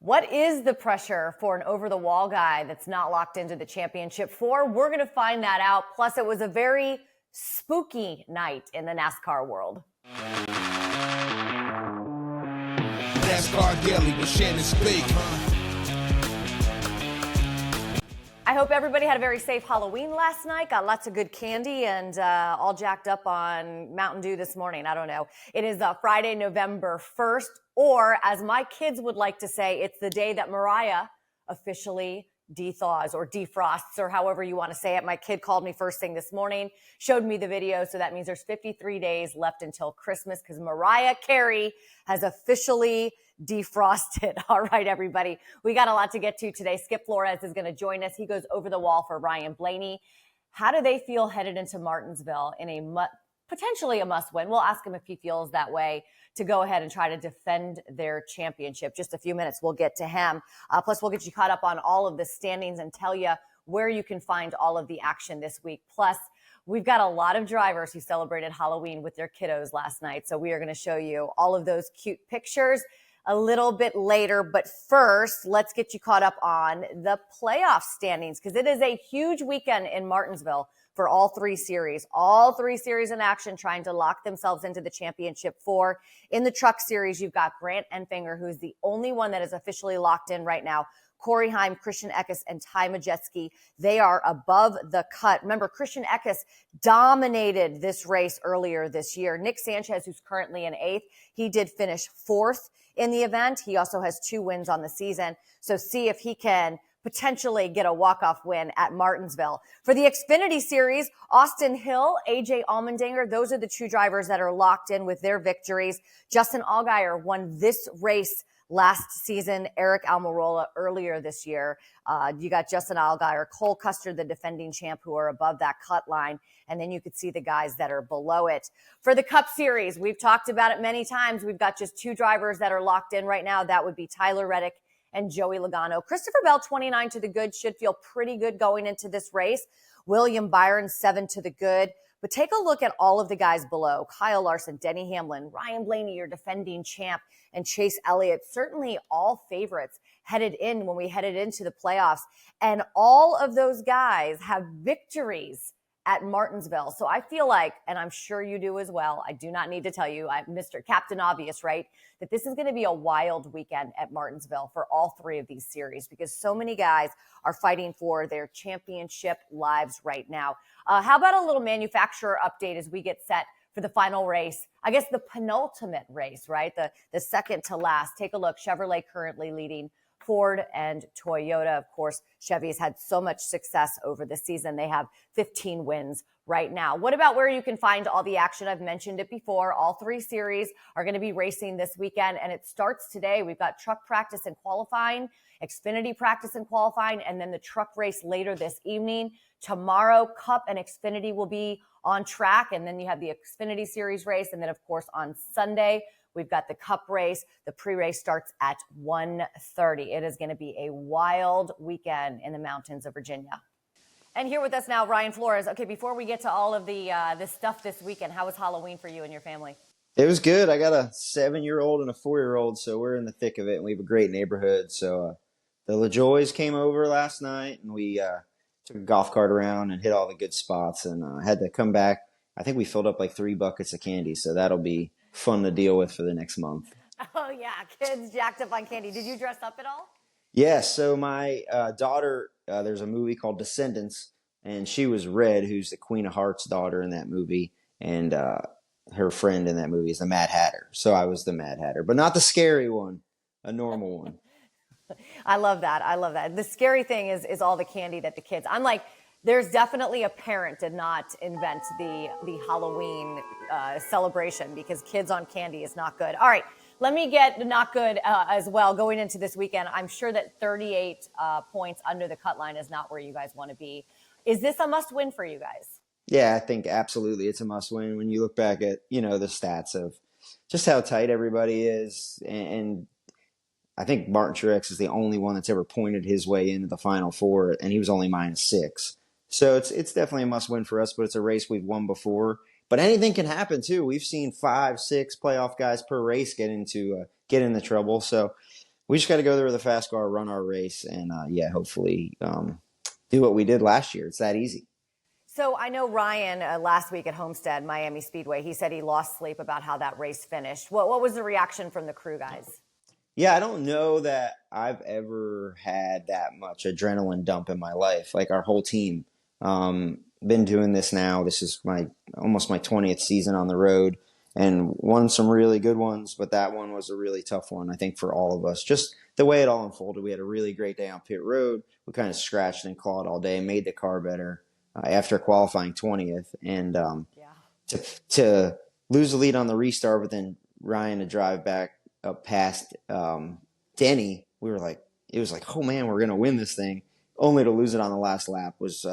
What is the pressure for an over-the-wall guy that's not locked into the championship for? We're going to find that out. Plus, it was a very spooky night in the NASCAR world. NASCAR Daily with Shannon Spake. I hope everybody had a very safe Halloween last night, got lots of good candy, and all jacked up on Mountain Dew this morning. I don't know. It is Friday, November 1st, or as my kids would like to say, it's the day that Mariah officially dethaws or defrosts, or however you want to say it. My kid called me first thing this morning, showed me the video, so that means there's 53 days left until Christmas because Mariah Carey has officially defrosted. All right, everybody. We got a lot to get to today. Skip Flores is going to join us. He goes over the wall for Ryan Blaney. How do they feel headed into Martinsville in a potentially a must-win? We'll ask him if he feels that way to go ahead and try to defend their championship. Just a few minutes, we'll get to him. Plus, we'll get you caught up on all of the standings and tell you where you can find all of the action this week. Plus, we've got a lot of drivers who celebrated Halloween with their kiddos last night. So we are going to show you all of those cute pictures a little bit later. But first, let's get you caught up on the playoff standings because it is a huge weekend in Martinsville for all three series in action, trying to lock themselves into the championship four. In the truck series, you've got Grant Enfinger, who's the only one that is officially locked in right now. Corey Heim, Christian Eckes, and Ty Majeski, they are above the cut. Remember, Christian Eckes dominated this race earlier this year. Nick Sanchez, who's currently in eighth, he did finish fourth in the event. He also has 2 wins on the season. So see if he can potentially get a walk-off win at Martinsville. For the Xfinity Series, Austin Hill, AJ Allmendinger, those are the 2 drivers that are locked in with their victories. Justin Allgaier won this race last season, Eric Almirola earlier this year. You got Justin Allgaier, Cole Custer, the defending champ, who are above that cut line. And then you could see the guys that are below it. For the Cup Series, we've talked about it many times. We've got just 2 drivers that are locked in right now. That would be Tyler Reddick and Joey Logano. Christopher Bell, 29 to the good, should feel pretty good going into this race. William Byron, 7 to the good. But take a look at all of the guys below. Kyle Larson, Denny Hamlin, Ryan Blaney, your defending champ, and Chase Elliott, certainly all favorites headed in when we headed into the playoffs. And all of those guys have victories at Martinsville. So I feel like, and I'm sure you do as well, I do not need to tell you, I'm Mr. Captain Obvious, right, that this is going to be a wild weekend at Martinsville for all 3 of these series because so many guys are fighting for their championship lives right now. How about a little manufacturer update as we get set for the final race? I guess the penultimate race, right? The second to last. Take a look. Chevrolet currently leading Ford and Toyota. Of course, Chevy has had so much success over the season. They have 15 wins right now. What about where you can find all the action? I've mentioned it before. All 3 series are going to be racing this weekend, and it starts today. We've got truck practice and qualifying, Xfinity practice and qualifying, and then the truck race later this evening. Tomorrow, Cup and Xfinity will be on track, and then you have the Xfinity Series race, and then, of course, on Sunday, we've got the Cup race. The pre-race starts at 1:30. It is going to be a wild weekend in the mountains of Virginia. And here with us now, Ryan Flores. Okay, before we get to all of the stuff this weekend, how was Halloween for you and your family? It was good. I got a 7-year-old and a 4-year-old, so we're in the thick of it, and we have a great neighborhood. So the LaJoys came over last night, and we took a golf cart around and hit all the good spots, and had to come back. I think we filled up like 3 buckets of candy, so that'll be fun to deal with for the next month. Oh, yeah. Kids jacked up on candy. Did you dress up at all? Yeah, so my daughter, there's a movie called Descendants, and she was Red, who's the Queen of Hearts' daughter in that movie, and her friend in that movie is the Mad Hatter. So I was the Mad Hatter, but not the scary one, a normal one. I love that. I love that. The scary thing is all the candy that the kids, I'm like, there's definitely a parent did not invent the Halloween celebration because kids on candy is not good. All right, let me get not good as well going into this weekend. I'm sure that 38 points under the cut line is not where you guys want to be. Is this a must win for you guys? Yeah, I think absolutely it's a must win when you look back at, the stats of just how tight everybody is. And I think Martin Truex is the only one that's ever pointed his way into the Final Four, and he was only -6. So it's definitely a must-win for us, but it's a race we've won before. But anything can happen, too. We've seen 5, 6 playoff guys per race get into trouble. So we just got to go there with a fast car, run our race, and hopefully do what we did last year. It's that easy. So I know Ryan last week at Homestead, Miami Speedway, he said he lost sleep about how that race finished. What was the reaction from the crew guys? Yeah, I don't know that I've ever had that much adrenaline dump in my life. Like our whole team, been doing this now. This is almost my 20th season on the road, and won some really good ones. But that one was a really tough one, I think, for all of us. Just the way it all unfolded. We had a really great day on pit road. We kind of scratched and clawed all day, made the car better after qualifying 20th, and to lose the lead on the restart, but then Ryan to drive back up past Denny, it was like, oh man, we're gonna win this thing. Only to lose it on the last lap was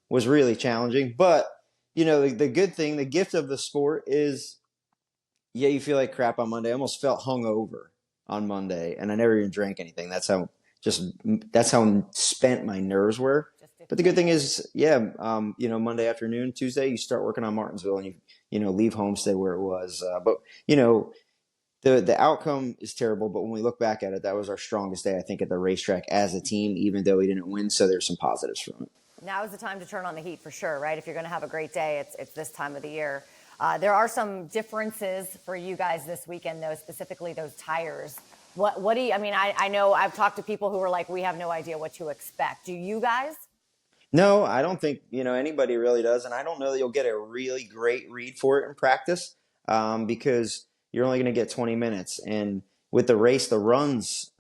really challenging. But the good thing, the gift of the sport is, yeah, you feel like crap on Monday. I almost felt hungover on Monday, and I never even drank anything. That's how spent my nerves were. But the good thing is, Monday afternoon, Tuesday, you start working on Martinsville, and you leave Homestead where it was. The outcome is terrible, but when we look back at it, that was our strongest day, I think, at the racetrack as a team, even though we didn't win. So there's some positives from it. Now is the time to turn on the heat for sure, right? If you're going to have a great day, it's this time of the year. There are some differences for you guys this weekend, though, specifically those tires. What do you? I mean, I know I've talked to people who were like, we have no idea what to expect. Do you guys? No, I don't think anybody really does, and I don't know that you'll get a really great read for it in practice because you're only going to get 20 minutes. And with the race, the runs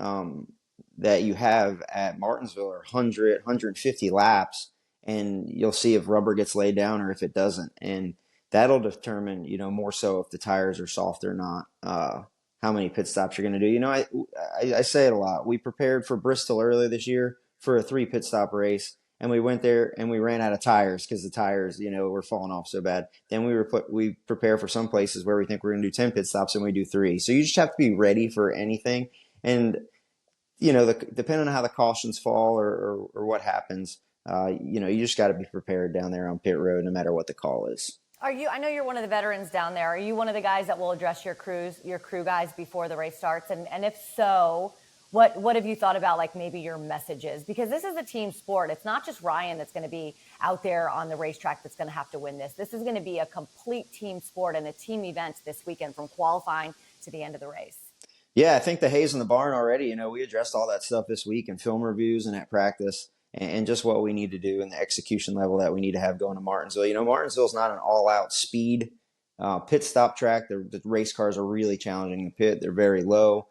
that you have at Martinsville are 100, 150 laps, and you'll see if rubber gets laid down or if it doesn't. And that'll determine, more so if the tires are soft or not, how many pit stops you're going to do. I say it a lot. We prepared for Bristol earlier this year for a 3 pit stop race. And we went there and we ran out of tires because the tires, were falling off so bad. Then we prepare for some places where we think we're going to do 10 pit stops and we do 3. So you just have to be ready for anything. And, depending on how the cautions fall or what happens, you just got to be prepared down there on pit road no matter what the call is. I know you're one of the veterans down there. Are you one of the guys that will address your crew guys before the race starts? And if so, what have you thought about, like, maybe your messages? Because this is a team sport. It's not just Ryan that's going to be out there on the racetrack that's going to have to win this. This is going to be a complete team sport and a team event this weekend from qualifying to the end of the race. Yeah, I think the hay's in the barn already. We addressed all that stuff this week in film reviews and at practice and just what we need to do and the execution level that we need to have going to Martinsville. Martinsville's not an all-out speed pit stop track. The race cars are really challenging in the pit. They're very low.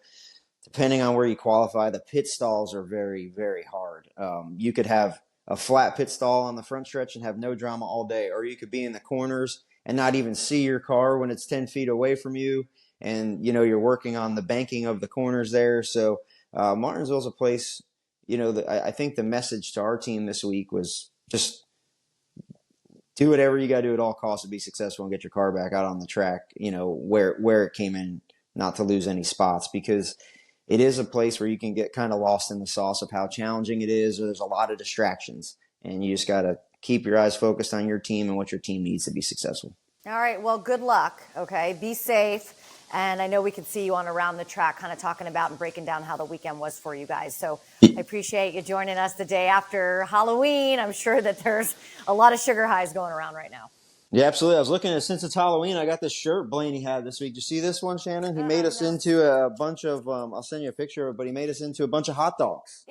Depending on where you qualify, the pit stalls are very, very hard. You could have a flat pit stall on the front stretch and have no drama all day, or you could be in the corners and not even see your car when it's 10 feet away from you. And, you're working on the banking of the corners there. So Martinsville's a place, I think the message to our team this week was just do whatever you got to do at all costs to be successful and get your car back out on the track, where it came in, not to lose any spots, because it is a place where you can get kind of lost in the sauce of how challenging it is. There's a lot of distractions, and you just got to keep your eyes focused on your team and what your team needs to be successful. All right. Well, good luck. Okay. Be safe. And I know we could see you on Around the Track kind of talking about and breaking down how the weekend was for you guys. So I appreciate you joining us the day after Halloween. I'm sure that there's a lot of sugar highs going around right now. Yeah, absolutely. I was looking at, since it's Halloween, I got this shirt Blaney had this week. Did you see this one, Shannon? He made us into a bunch of, I'll send you a picture of it, but he made us into a bunch of hot dogs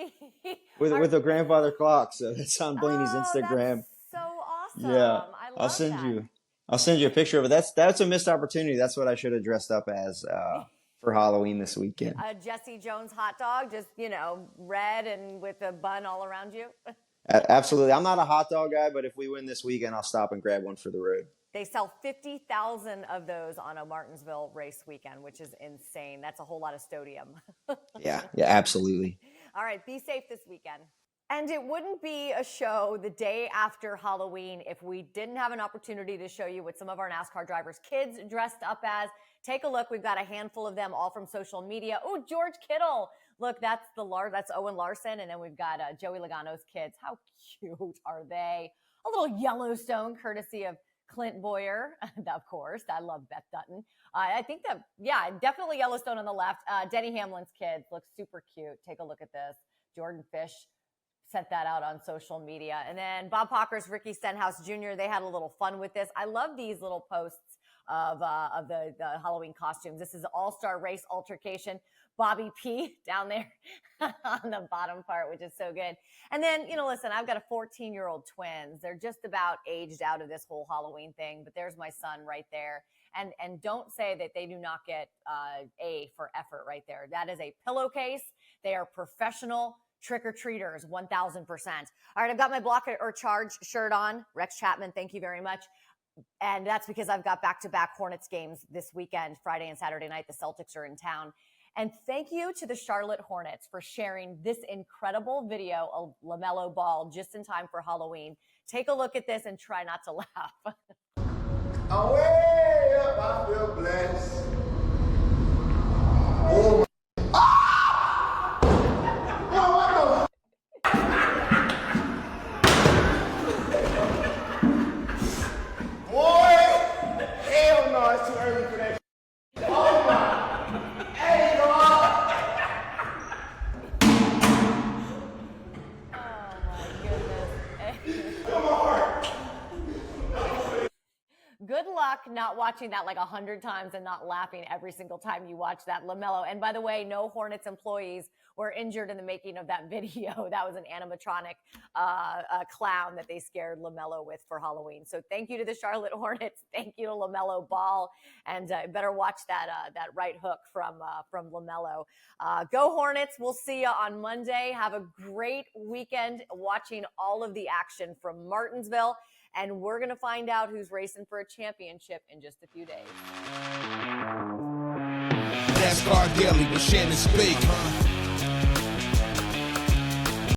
with a grandfather clock. So it's on Blaney's Instagram. That's so awesome. Yeah, I love I'll send you a picture of it. That's a missed opportunity. That's what I should have dressed up as for Halloween this weekend. A Jesse Jones hot dog, just, red and with a bun all around you. Absolutely. I'm not a hot dog guy, but if we win this weekend, I'll stop and grab one for the road. They sell 50,000 of those on a Martinsville race weekend, which is insane. That's a whole lot of stodium. Yeah, absolutely. All right, be safe this weekend. And it wouldn't be a show the day after Halloween if we didn't have an opportunity to show you what some of our NASCAR drivers' kids dressed up as. Take a look. We've got a handful of them all from social media. Oh, George Kittle. Look, that's Owen Larson. And then we've got Joey Logano's kids. How cute are they? A little Yellowstone courtesy of Clint Boyer, of course. I love Beth Dutton. I think that, yeah, definitely Yellowstone on the left. Denny Hamlin's kids look super cute. Take a look at this. Jordan Fish sent that out on social media. And then Bob Pocker's Ricky Stenhouse Jr., they had a little fun with this. I love these little posts of the Halloween costumes. This is All-Star Race Altercation. Bobby P down there on the bottom part, which is so good. And then, listen, I've got a 14-year-old twins. They're just about aged out of this whole Halloween thing, but there's my son right there. And don't say that they do not get A for effort right there. That is a pillowcase. They are professional trick-or-treaters, 1,000%. All right, I've got my Block or Charge shirt on. Rex Chapman, thank you very much. And that's because I've got back-to-back Hornets games this weekend, Friday and Saturday night. The Celtics are in town. And thank you to the Charlotte Hornets for sharing this incredible video of Lamelo Ball just in time for Halloween. Take a look at this and try not to laugh. I'm way up, I feel blessed. Oh, ah! Oh, what the? Boy, hell no, it's too early for that. Oh my. Hey, dog. Oh my goodness. Come on. Good luck not watching that like 100 times and not laughing every single time you watch that, Lamelo. And by the way, no Hornets employees were injured in the making of that video. That was an animatronic clown that they scared Lamelo with for Halloween. So thank you to the Charlotte Hornets. Thank you to Lamelo Ball. And better watch that right hook from Lamelo. Go Hornets. We'll see you on Monday. Have a great weekend watching all of the action from Martinsville. And we're going to find out who's racing for a championship in just a few days. NASCAR Daily with Shannon Spake.